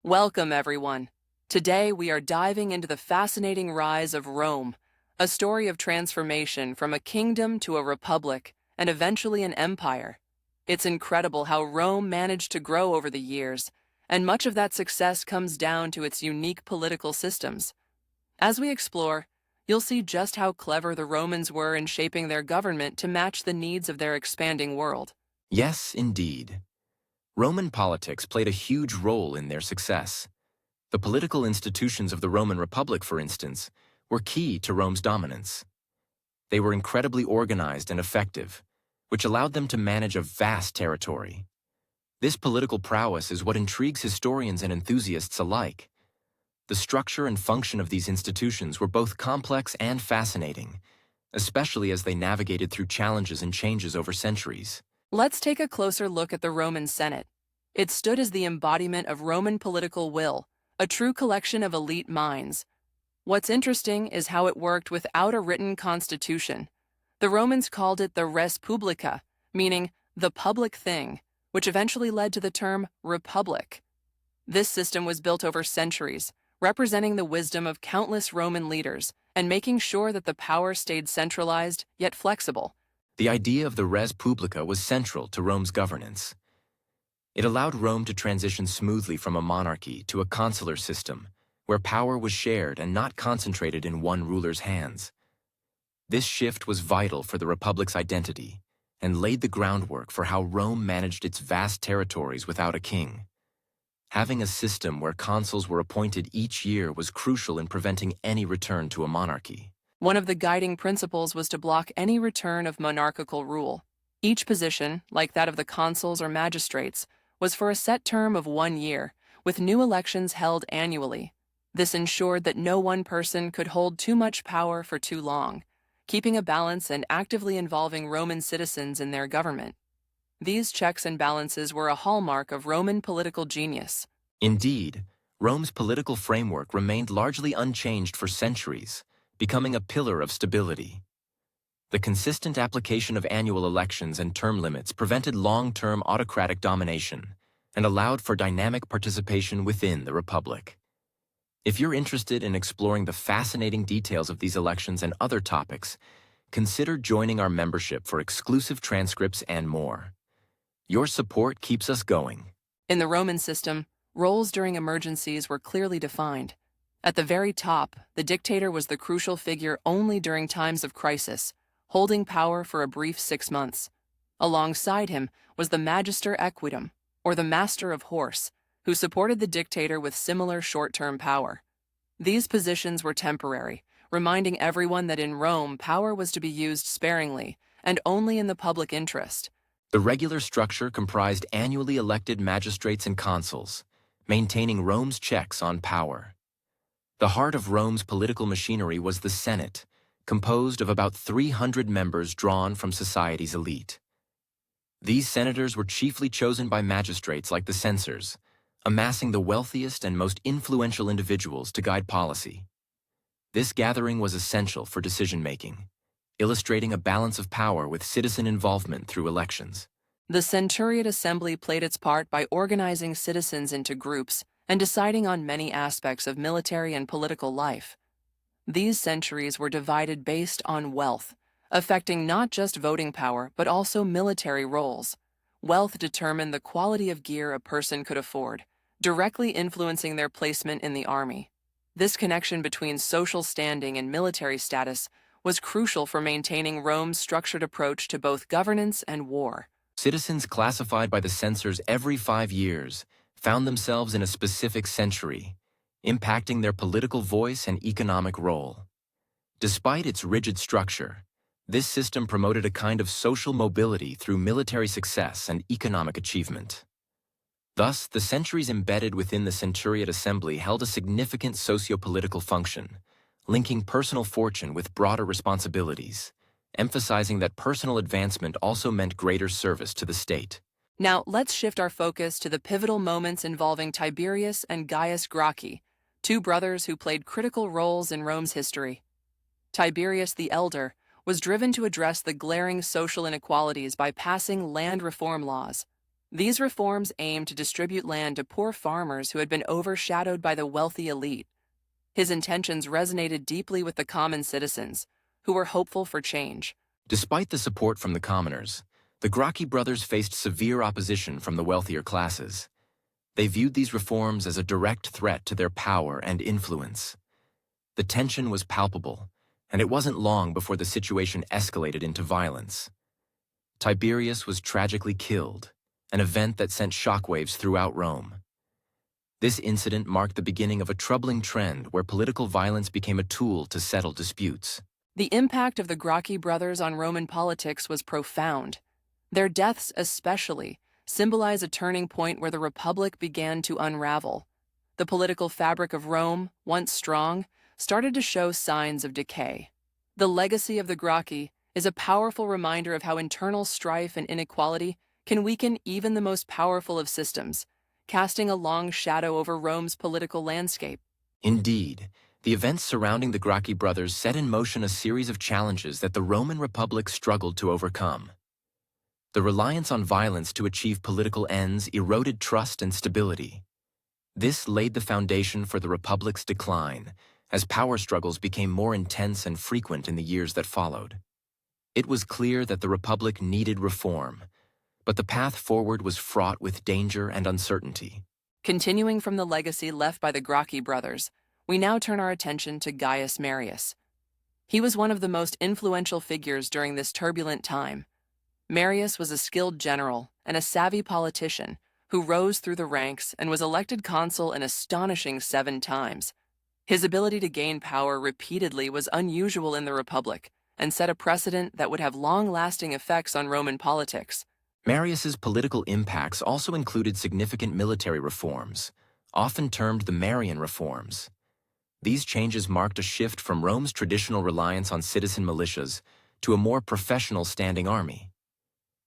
Welcome, everyone. Today we are diving into the fascinating rise of Rome, a story of transformation from a kingdom to a republic and eventually an empire. It's incredible how Rome managed to grow over the years, and much of that success comes down to its unique political systems. As we explore, you'll see just how clever the Romans were in shaping their government to match the needs of their expanding world. Yes, indeed. Roman politics played a huge role in their success. The political institutions of the Roman Republic, for instance, were key to Rome's dominance. They were incredibly organized and effective, which allowed them to manage a vast territory. This political prowess is what intrigues historians and enthusiasts alike. The structure and function of these institutions were both complex and fascinating, especially as they navigated through challenges and changes over centuries. Let's take a closer look at the Roman Senate. It stood as the embodiment of Roman political will, a true collection of elite minds. What's interesting is how it worked without a written constitution. The Romans called it the res publica, meaning the public thing, which eventually led to the term republic. This system was built over centuries, representing the wisdom of countless Roman leaders and making sure that the power stayed centralized yet flexible. The idea of the res publica was central to Rome's governance. It allowed Rome to transition smoothly from a monarchy to a consular system, where power was shared and not concentrated in one ruler's hands. This shift was vital for the Republic's identity and laid the groundwork for how Rome managed its vast territories without a king. Having a system where consuls were appointed each year was crucial in preventing any return to a monarchy. One of the guiding principles was to block any return of monarchical rule. Each position, like that of the consuls or magistrates, was for a set term of 1 year, with new elections held annually. This ensured that no one person could hold too much power for too long, keeping a balance and actively involving Roman citizens in their government. These checks and balances were a hallmark of Roman political genius. Indeed, Rome's political framework remained largely unchanged for centuries, becoming a pillar of stability. The consistent application of annual elections and term limits prevented long-term autocratic domination and allowed for dynamic participation within the Republic. If you're interested in exploring the fascinating details of these elections and other topics, consider joining our membership for exclusive transcripts and more. Your support keeps us going. In the Roman system, roles during emergencies were clearly defined. At the very top, the dictator was the crucial figure only during times of crisis, holding power for a brief 6 months. Alongside him was the magister equitum, or the master of horse, who supported the dictator with similar short-term power. These positions were temporary, reminding everyone that in Rome power was to be used sparingly and only in the public interest. The regular structure comprised annually elected magistrates and consuls, maintaining Rome's checks on power. The heart of Rome's political machinery was the Senate, composed of about 300 members drawn from society's elite. These senators were chiefly chosen by magistrates like the censors, amassing the wealthiest and most influential individuals to guide policy. This gathering was essential for decision-making, illustrating a balance of power with citizen involvement through elections. The Senate Assembly played its part by organizing citizens into groups and deciding on many aspects of military and political life. These centuries were divided based on wealth, affecting not just voting power but also military roles. Wealth determined the quality of gear a person could afford, directly influencing their placement in the army. This connection between social standing and military status was crucial for maintaining Rome's structured approach to both governance and war. Citizens classified by the censors every 5 years found themselves in a specific century, impacting their political voice and economic role. Despite its rigid structure, this system promoted a kind of social mobility through military success and economic achievement. Thus, the centuries embedded within the Senate Assembly held a significant socio-political function, linking personal fortune with broader responsibilities, emphasizing that personal advancement also meant greater service to the state. Now, let's shift our focus to the pivotal moments involving Tiberius and Gaius Gracchi, two brothers who played critical roles in Rome's history. Tiberius the Elder was driven to address the glaring social inequalities by passing land reform laws. These reforms aimed to distribute land to poor farmers who had been overshadowed by the wealthy elite. His intentions resonated deeply with the common citizens, who were hopeful for change. Despite the support from the commoners, the Gracchi brothers faced severe opposition from the wealthier classes. They viewed these reforms as a direct threat to their power and influence. The tension was palpable, and it wasn't long before the situation escalated into violence. Tiberius was tragically killed, an event that sent shockwaves throughout Rome. This incident marked the beginning of a troubling trend where political violence became a tool to settle disputes. The impact of the Gracchi brothers on Roman politics was profound. Their deaths especially symbolize a turning point where the Republic began to unravel. The political fabric of Rome, once strong, started to show signs of decay. The legacy of the Gracchi is a powerful reminder of how internal strife and inequality can weaken even the most powerful of systems, casting a long shadow over Rome's political landscape. Indeed, the events surrounding the Gracchi brothers set in motion a series of challenges that the Roman Republic struggled to overcome. The reliance on violence to achieve political ends eroded trust and stability. This laid the foundation for the Republic's decline, as power struggles became more intense and frequent in the years that followed. It was clear that the Republic needed reform, but the path forward was fraught with danger and uncertainty. Continuing from the legacy left by the Gracchi brothers, we now turn our attention to Gaius Marius. He was one of the most influential figures during this turbulent time. Marius was a skilled general and a savvy politician who rose through the ranks and was elected consul an astonishing 7 times. His ability to gain power repeatedly was unusual in the Republic and set a precedent that would have long-lasting effects on Roman politics. Marius's political impacts also included significant military reforms, often termed the Marian reforms. These changes marked a shift from Rome's traditional reliance on citizen militias to a more professional standing army.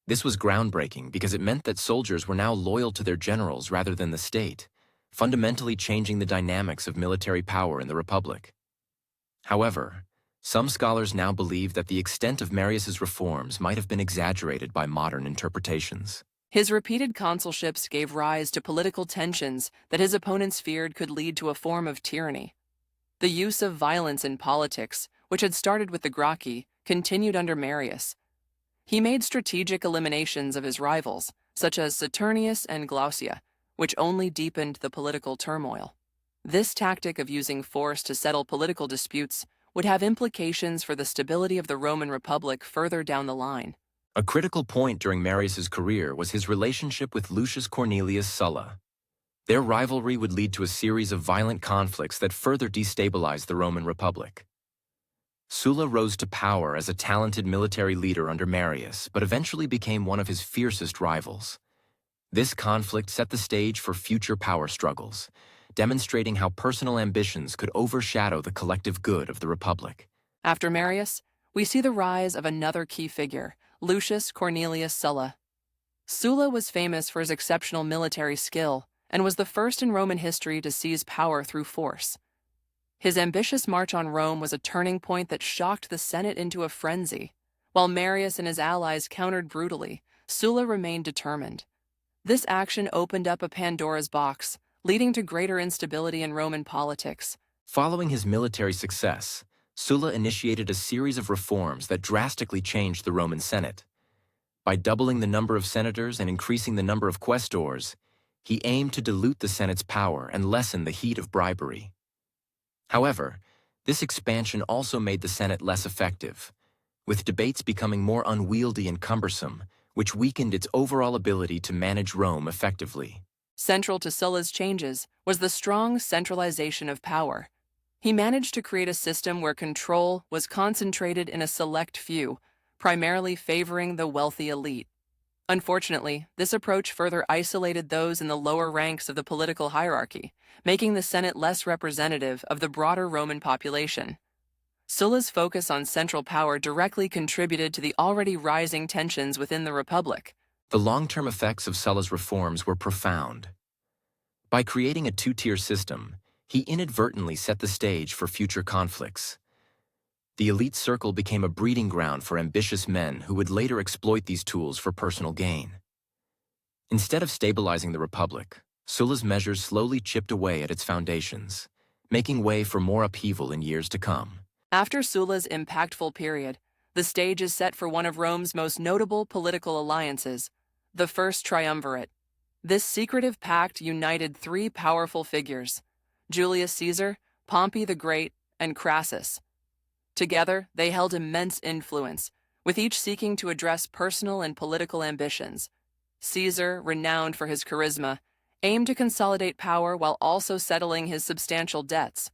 This was groundbreaking because it meant that soldiers were now loyal to their generals rather than the state, fundamentally changing the dynamics of military power in the Republic. However, some scholars now believe that the extent of Marius's reforms might have been exaggerated by modern interpretations. His repeated consulships gave rise to political tensions that his opponents feared could lead to a form of tyranny. The use of violence in politics, which had started with the Gracchi, continued under Marius. He made strategic eliminations of his rivals, such as Saturnius and Glaucia, which only deepened the political turmoil. This tactic of using force to settle political disputes would have implications for the stability of the Roman Republic further down the line. A critical point during Marius's career was his relationship with Lucius Cornelius Sulla. Their rivalry would lead to a series of violent conflicts that further destabilized the Roman Republic. Sulla rose to power as a talented military leader under Marius, but eventually became one of his fiercest rivals. This conflict set the stage for future power struggles, demonstrating how personal ambitions could overshadow the collective good of the Republic. After Marius, we see the rise of another key figure, Lucius Cornelius Sulla. Sulla was famous for his exceptional military skill and was the first in Roman history to seize power through force. His ambitious march on Rome was a turning point that shocked the Senate into a frenzy. While Marius and his allies countered brutally, Sulla remained determined. This action opened up a Pandora's box, leading to greater instability in Roman politics. Following his military success, Sulla initiated a series of reforms that drastically changed the Roman Senate. By doubling the number of senators and increasing the number of quaestors, he aimed to dilute the Senate's power and lessen the heat of bribery. However, this expansion also made the Senate less effective, with debates becoming more unwieldy and cumbersome, which weakened its overall ability to manage Rome effectively. Central to Sulla's changes was the strong centralization of power. He managed to create a system where control was concentrated in a select few, primarily favoring the wealthy elite. Unfortunately, this approach further isolated those in the lower ranks of the political hierarchy, making the Senate less representative of the broader Roman population. Sulla's focus on central power directly contributed to the already rising tensions within the Republic. The long-term effects of Sulla's reforms were profound. By creating a 2-tier system, he inadvertently set the stage for future conflicts. The elite circle became a breeding ground for ambitious men who would later exploit these tools for personal gain. Instead of stabilizing the Republic, Sulla's measures slowly chipped away at its foundations, making way for more upheaval in years to come. After Sulla's impactful period, the stage is set for one of Rome's most notable political alliances, the First Triumvirate. This secretive pact united three powerful figures, Julius Caesar, Pompey the Great, and Crassus. Together, they held immense influence, with each seeking to address personal and political ambitions. Caesar, renowned for his charisma, aimed to consolidate power while also settling his substantial debts.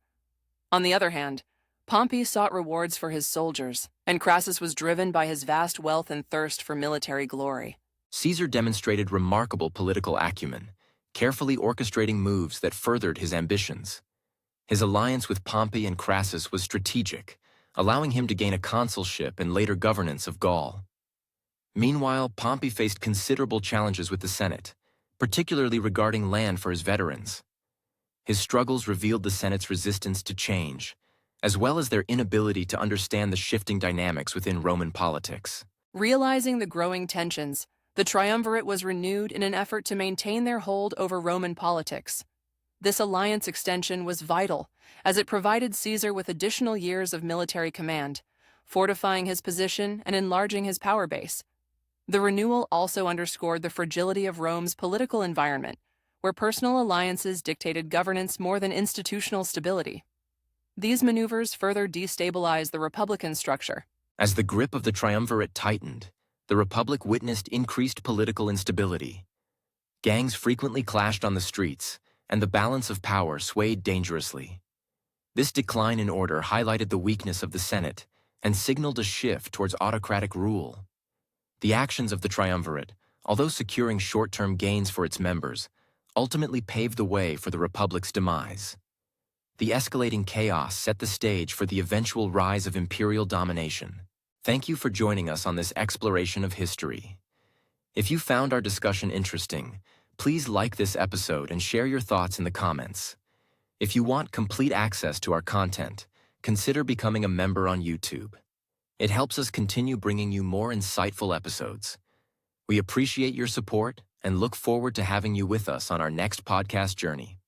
On the other hand, Pompey sought rewards for his soldiers, and Crassus was driven by his vast wealth and thirst for military glory. Caesar demonstrated remarkable political acumen, carefully orchestrating moves that furthered his ambitions. His alliance with Pompey and Crassus was strategic, allowing him to gain a consulship and later governance of Gaul. Meanwhile, Pompey faced considerable challenges with the Senate, particularly regarding land for his veterans. His struggles revealed the Senate's resistance to change, as well as their inability to understand the shifting dynamics within Roman politics. Realizing the growing tensions, the triumvirate was renewed in an effort to maintain their hold over Roman politics. This alliance extension was vital, as it provided Caesar with additional years of military command, fortifying his position and enlarging his power base. The renewal also underscored the fragility of Rome's political environment, where personal alliances dictated governance more than institutional stability. These maneuvers further destabilized the republican structure. As the grip of the triumvirate tightened, the Republic witnessed increased political instability. Gangs frequently clashed on the streets, and the balance of power swayed dangerously. This decline in order highlighted the weakness of the Senate and signaled a shift towards autocratic rule. The actions of the triumvirate, although securing short-term gains for its members, ultimately paved the way for the Republic's demise. The escalating chaos set the stage for the eventual rise of imperial domination. Thank you for joining us on this exploration of history. If you found our discussion interesting, please like this episode and share your thoughts in the comments. If you want complete access to our content, consider becoming a member on YouTube. It helps us continue bringing you more insightful episodes. We appreciate your support and look forward to having you with us on our next podcast journey.